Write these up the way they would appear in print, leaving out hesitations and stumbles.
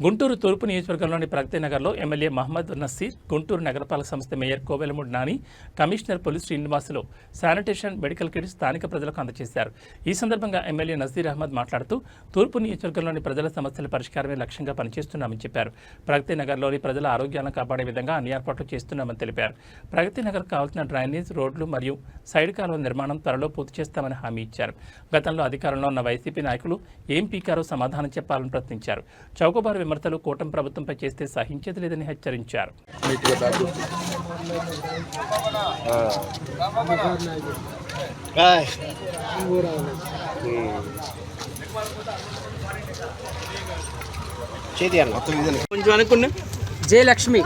గుంటూరు తూర్పు నియోజకవర్గంలోని ప్రగతి నగర్లో ఎమ్మెల్యే మహమ్మద్ నసీర్, గుంటూరు నగరపాలక సంస్థ mayor Kovelamudi Nani, commissioner police Srinivasulu sanitation, medical kit స్థానిక ప్రజలకు అందజేశారు. ఈ సందర్భంగా ఎమ్మెల్యే నజీర్ అహ్మద్ మాట్లాడుతూ తూర్పు నియోజకవర్గంలోని ప్రజల సమస్యల పరిష్కారమే లక్ష్యంగా పనిచేస్తున్నామని చెప్పారు. ప్రగతి నగర్లోని ప్రజల ఆరోగ్యాలను కాపాడే విధంగా అన్ని ఏర్పాట్లు చేస్తున్నామని తెలిపారు. ప్రగతి నగర్ కావాల్సిన డ్రైనేజ్, రోడ్లు మరియు సైడ్ కాలువ నిర్మాణం త్వరలో పూర్తి చేస్తామని హామీ ఇచ్చారు. గతంలో అధికారంలో ఉన్న వైసీపీ నాయకులు ఏం పీకారో సమాధానం చెప్పాలని ప్రశ్నించారు. చౌకబారు విమర్శలు కూటమి ప్రభుత్వంపై చేస్తే సహించేది లేదని హెచ్చరించారు. జయలక్ష్మి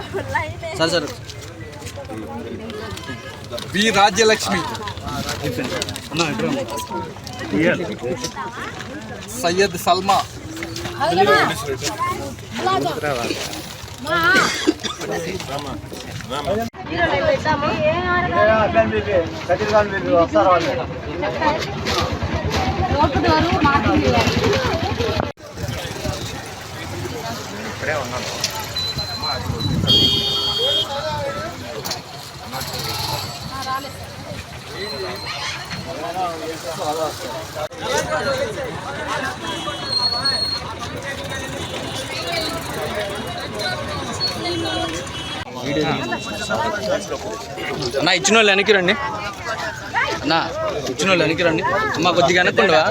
సార్ బి రాజ్యలక్ష్మి, సయ్యద్ సల్మా, అన్న ఇచ్చిన వాళ్ళు వెనక్కి రండి, అన్న ఇచ్చిన వాళ్ళు వెనక్కి రండి. అమ్మ కొద్దిగా వెనక్కుండవా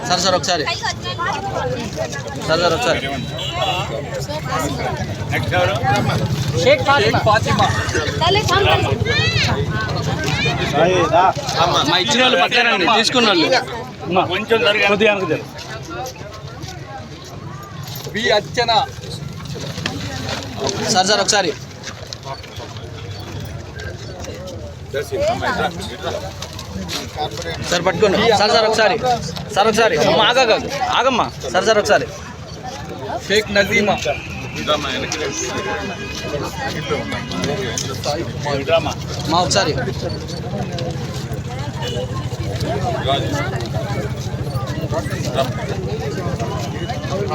సార్ ఒకసారి ఒకసారి మా ఇచ్చిన వాళ్ళు పక్కనండి, తీసుకున్న వాళ్ళు కొద్దిగా బి అర్చన. సార్ ఒకసారి సార్ పట్టుకోండి. సార్ ఒకసారి ఆగమ్మా. సార్ ఒకసారి షేక్ నజీమా, మా ఒకసారి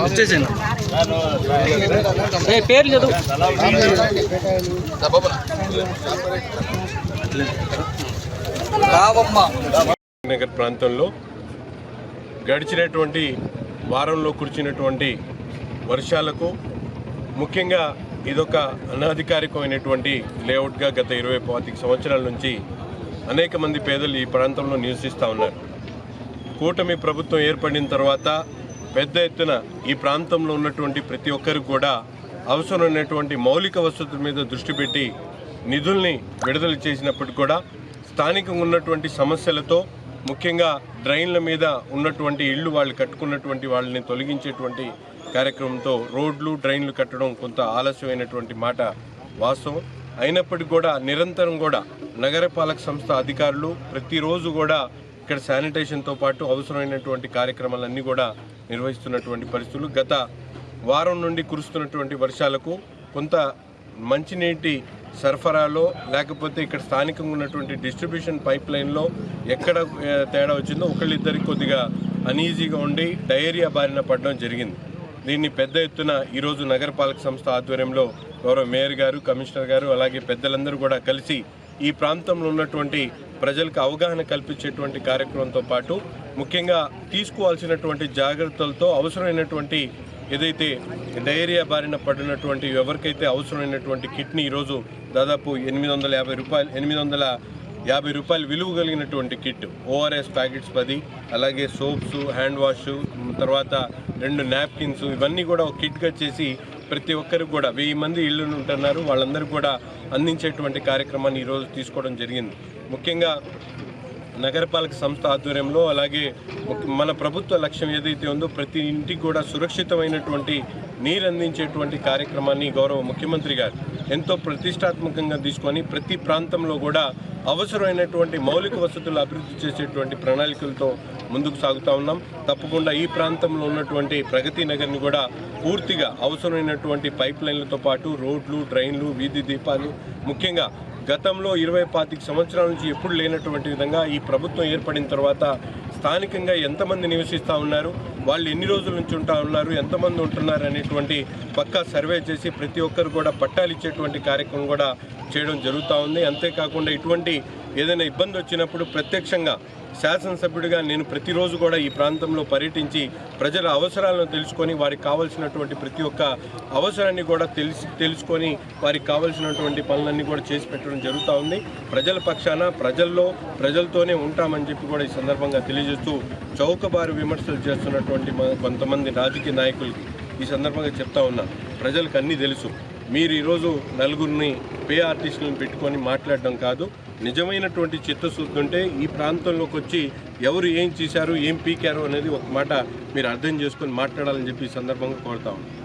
వచ్చేసాను. పేరు చదువు. నగర్ ప్రాంతంలో గడిచినటువంటి వారంలో కురిచినటువంటి వర్షాలకు ముఖ్యంగా ఇదొక అనధికారికమైనటువంటి లేఅవుట్గా గత 20-25 సంవత్సరాల నుంచి అనేక మంది పేదలు ఈ ప్రాంతంలో నివసిస్తూ ఉన్నారు. కూటమి ప్రభుత్వం ఏర్పడిన తర్వాత పెద్ద ఎత్తున ఈ ప్రాంతంలో ఉన్నటువంటి ప్రతి ఒక్కరికి కూడా అవసరమైనటువంటి మౌలిక వసతుల మీద దృష్టి పెట్టి నిధుల్ని విడుదల చేసినప్పటికీ కూడా స్థానికంగా ఉన్నటువంటి సమస్యలతో ముఖ్యంగా డ్రైన్ల మీద ఉన్నటువంటి ఇళ్ళు వాళ్ళు కట్టుకున్నటువంటి వాళ్ళని తొలగించేటువంటి కార్యక్రమంతో రోడ్లు, డ్రైన్లు కట్టడం కొంత ఆలస్యమైనటువంటి మాట వాస్తవం. అయినప్పటికీ కూడా నిరంతరం కూడా నగరపాలక సంస్థ అధికారులు ప్రతిరోజు కూడా ఇక్కడ శానిటేషన్తో పాటు అవసరమైనటువంటి కార్యక్రమాలన్నీ కూడా నిర్వహిస్తున్నటువంటి పరిస్థితులు. గత వారం నుండి కురుస్తున్నటువంటి వర్షాలకు కొంత మంచినీటి సరఫరాలో లేకపోతే ఇక్కడ స్థానికంగా ఉన్నటువంటి డిస్ట్రిబ్యూషన్ పైప్ లైన్లో ఎక్కడ తేడా వచ్చిందో ఒకళ్ళిద్దరికి కొద్దిగా అనీజీగా ఉండి డయేరియా బారిన పడడం జరిగింది. దీన్ని పెద్ద ఎత్తున ఈరోజు నగరపాలక సంస్థ ఆధ్వర్యంలో గౌరవ మేయర్ గారు, కమిషనర్ గారు అలాగే పెద్దలందరూ కూడా కలిసి ఈ ప్రాంతంలో ఉన్నటువంటి ప్రజలకు అవగాహన కల్పించేటువంటి కార్యక్రమంతో పాటు ముఖ్యంగా తీసుకోవాల్సినటువంటి జాగ్రత్తలతో అవసరమైనటువంటి ఏదైతే డయేరియా బారిన పడినటువంటి ఎవరికైతే అవసరమైనటువంటి కిట్ని ఈరోజు దాదాపు 850 రూపాయలు విలువ కలిగినటువంటి కిట్, ఓఆర్ఎస్ ప్యాకెట్స్ 10, అలాగే సోప్స్, హ్యాండ్ వాష్, తర్వాత 2 నాప్కిన్స్, ఇవన్నీ కూడా ఒక కిట్గా చేసి ప్రతి ఒక్కరికి కూడా 1000 మంది ఇళ్ళు ఉంటున్నారు, వాళ్ళందరూ కూడా అందించేటువంటి కార్యక్రమాన్ని ఈరోజు తీసుకోవడం జరిగింది. ముఖ్యంగా నగరపాలక సంస్థ ఆధ్వర్యంలో అలాగే మన ప్రభుత్వ లక్ష్యం ఏదైతే ఉందో ప్రతి ఇంటికి కూడా సురక్షితమైనటువంటి నీరు అందించేటువంటి కార్యక్రమాన్ని గౌరవ ముఖ్యమంత్రి గారు ఎంతో ప్రతిష్టాత్మకంగా తీసుకొని ప్రతి ప్రాంతంలో కూడా అవసరమైనటువంటి మౌలిక వసతులు అభివృద్ధి చేసేటువంటి ప్రణాళికలతో ముందుకు సాగుతూ ఉన్నాం. తప్పకుండా ఈ ప్రాంతంలో ఉన్నటువంటి ప్రగతి నగర్ని కూడా పూర్తిగా అవసరమైనటువంటి పైప్ లైన్లతో పాటు రోడ్లు, డ్రైన్లు, వీధి దీపాలు, ముఖ్యంగా గతంలో 20-25 సంవత్సరాల నుంచి ఎప్పుడు లేనటువంటి విధంగా ఈ ప్రభుత్వం ఏర్పడిన తర్వాత స్థానికంగా ఎంతమంది నివసిస్తూ ఉన్నారు, వాళ్ళు ఎన్ని రోజుల నుంచి ఉంటా ఉన్నారు, ఎంతమంది ఉంటున్నారు అనేటువంటి పక్కా సర్వే చేసి ప్రతి ఒక్కరు కూడా పట్టాలు ఇచ్చేటువంటి కార్యక్రమం కూడా చేయడం జరుగుతూ ఉంది. అంతేకాకుండా ఇటువంటి ఏదైనా ఇబ్బంది వచ్చినప్పుడు ప్రత్యక్షంగా శాసనసభ్యుడిగా నేను ప్రతిరోజు కూడా ఈ ప్రాంతంలో పర్యటించి ప్రజల అవసరాలను తెలుసుకొని వారికి కావాల్సినటువంటి ప్రతి ఒక్క అవసరాన్ని కూడా తెలుసుకొని వారికి కావాల్సినటువంటి పనులన్నీ కూడా చేసి పెట్టడం జరుగుతూ ఉంది. ప్రజల పక్షాన ప్రజలతోనే ఉంటామని చెప్పి కూడా ఈ సందర్భంగా తెలియజేస్తూ చౌకబారు విమర్శలు చేస్తున్నటువంటి కొంతమంది రాజకీయ నాయకులకి ఈ సందర్భంగా చెప్తా ఉన్నా, ప్రజలకు అన్నీ తెలుసు. మీరు ఈరోజు నలుగురిని పే ఆర్టిస్టులను పెట్టుకొని మాట్లాడడం కాదు, నిజమైనటువంటి చిత్తశుద్ధి ఉంటే ఈ ప్రాంతంలోకి వచ్చి ఎవరు ఏం చేశారు, ఏం పీకారు అనేది ఒక మాట మీరు అర్థం చేసుకొని మాట్లాడాలని చెప్పి ఈ సందర్భంగా కోరుతా ఉన్నాను.